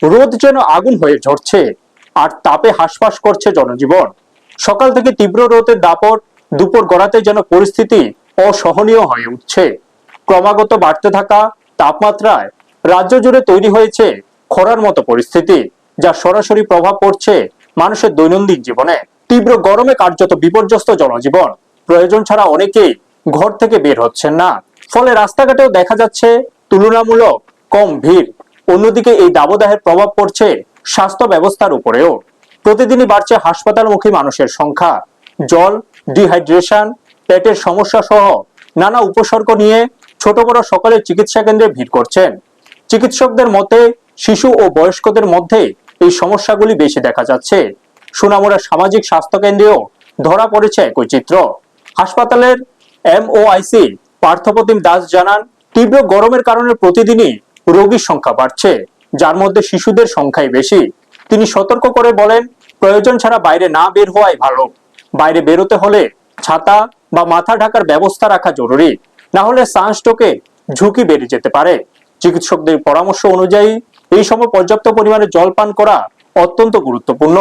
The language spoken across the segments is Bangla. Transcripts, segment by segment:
রোদ যেন আগুন হয়ে ঝরছে আর তাপে হাঁসফাঁস করছে জনজীবন। সকাল থেকে তীব্র রোদের দাপট, দুপুর গড়াতে যেন পরিস্থিতি অসহনীয় হয়ে উঠছে। ক্রমাগত বাড়তে থাকা তাপমাত্রায় রাজ্য জুড়ে তৈরি হয়েছে খরার মতো পরিস্থিতি, যা সরাসরি প্রভাব পড়ছে মানুষের দৈনন্দিন জীবনে। তীব্র গরমে কার্যত বিপর্যস্ত জনজীবন। প্রয়োজন ছাড়া অনেকেই ঘর থেকে বের হচ্ছেন না, ফলে রাস্তাঘাটেও দেখা যাচ্ছে তুলনামূলক কম ভিড়। অন্যদিকে এই দাবদাহের প্রভাব পড়ছে স্বাস্থ্য ব্যবস্থার উপরেও। প্রতিদিনই বাড়ছে হাসপাতালমুখী মানুষের সংখ্যা। জল, ডিহাইড্রেশন, পেটের সমস্যা সহ নানা উপসর্গ নিয়ে ছোট বড় সকলের চিকিৎসা কেন্দ্রে ভিড় করছেন। চিকিৎসকদের মতে শিশু ও বয়স্কদের মধ্যে এই সমস্যাগুলি বেশি দেখা যাচ্ছে। সোনামুড়া সামাজিক স্বাস্থ্য কেন্দ্রেও ধরা পড়েছে একই চিত্র। হাসপাতালের MOIC পার্থপ্রতিম দাস জানান, তীব্র গরমের কারণে প্রতিদিনই রোগীর সংখ্যা বাড়ছে, যার মধ্যে শিশুদের সংখ্যাই বেশি। তিনি সতর্ক করে বলেন, প্রয়োজন ছাড়া বাইরে না বের হওয়াই ভালো। বাইরে বেরোতে হলে ছাতা বা মাথা ঢাকার ব্যবস্থা রাখা জরুরি, না হলে সানস্ট্রোকে ঝুঁকি বেড়ে যেতে পারে। চিকিৎসকদের পরামর্শ অনুযায়ী এই সময় পর্যাপ্ত পরিমাণে জল পান করা অত্যন্ত গুরুত্বপূর্ণ।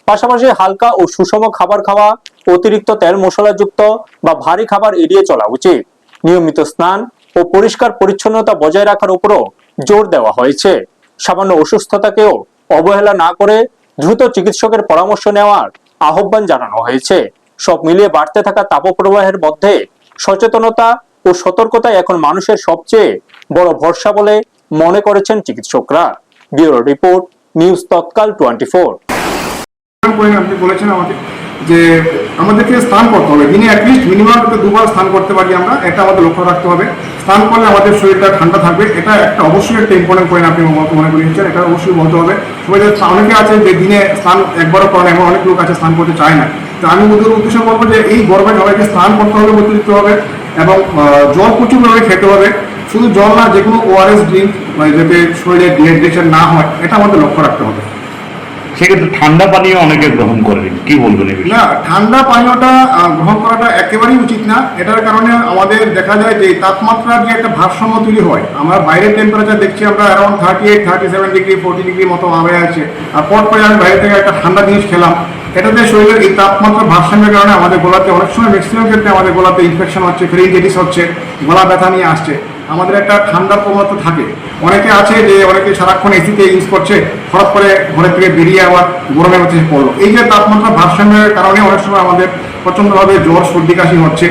পাশাপাশি হালকা ও সুষম খাবার খাওয়া, অতিরিক্ত তেল মশলাযুক্ত বা ভারী খাবার এড়িয়ে চলা উচিত। নিয়মিত স্নান ও পরিষ্কার পরিচ্ছন্নতা বজায় রাখার উপরও জোর দেওয়া হয়েছে। সামান্য অসুস্থতাকেও অবহেলা না করে দ্রুত চিকিৎসকের পরামর্শ নেওয়ার আহ্বান জানানো হয়েছে। সব মিলিয়ে বাড়তে থাকা তাপপ্রবাহের মধ্যে সচেতনতা ও সতর্কতা এখন মানুষের সবচেয়ে বড় ভরসা বলে মনে করেছেন চিকিৎসকরা। ব্যুরো রিপোর্ট, নিউজ তৎকাল 24। আপনি বলেছেন আমাকে যে আমাদেরকে স্নান করতে হবে, দিনে অ্যাটলিস্ট মিনিমাম দুবার স্নান করতে পারি আমরা, এটা আমাদের লক্ষ্য রাখতে হবে। স্নান করলে আমাদের শরীরটা ঠান্ডা থাকবে, এটা একটা অবশ্যই একটা ইম্পর্টেন্ট পয়েন্ট আপনি মনে করেছেন, এটা অবশ্যই বলতে হবে। সবাই অনেকে আছে যে দিনে স্নান একবারও করেন, এমন অনেক লোক আছে স্নান করতে চায় না। তো আমি ওদের উদ্দেশ্য বলবো যে এই গরমে সবাইকে স্নান করতে হবে, অতিরিক্ত হবে, এবং জল প্রচুরভাবে খেতে হবে। শুধু জল না, যে কোনো ORS ড্রিঙ্ক, যাতে শরীরে ডিহাইড্রেশন না হয়, এটা আমাদের লক্ষ্য রাখতে হবে। সেক্ষেত্রে ঠান্ডা পানীয় অনেকে গ্রহণ করেন, কি বলবেন? না, ঠান্ডা পানীয়টা গ্রহণ করাটা একেবারেই উচিত না। এটার কারণে আমাদের দেখা যায় যে তাপমাত্রার যে একটা ভারসাম্য তৈরি হয়, আমরা বাইরের টেম্পারেচার দেখছি আমরা অ্যারাউন্ড 38, 37 ডিগ্রি, 40 ডিগ্রি মতো হয়ে আছে, আর পর পরে আমি বাইরে থেকে একটা ঠান্ডা জিনিস খেলাম, এটাতে শরীরের এই তাপমাত্রা ভারসাম্যের কারণে আমাদের গলাতে অনেক সময়, ম্যাক্সিমাম ক্ষেত্রে আমাদের গলাতে ইনফেকশন হচ্ছে, ফ্রিনজাইটিস হচ্ছে, গলা ব্যথা নিয়ে আসছে। আমাদের একটা ঠান্ডার প্রবণতা থাকে। অনেকে আছে যে অনেকে সারাক্ষণ এসিতে ইউজ করছে, হঠাৎ করে ঘরের থেকে বেরিয়ে আবার গরমে হচ্ছে পড়লো। এই যে তাপমাত্রা ভারসাম্যের কারণে অনেক সময় আমাদের প্রচণ্ডভাবে জ্বর, সর্দি, কাশি হচ্ছে।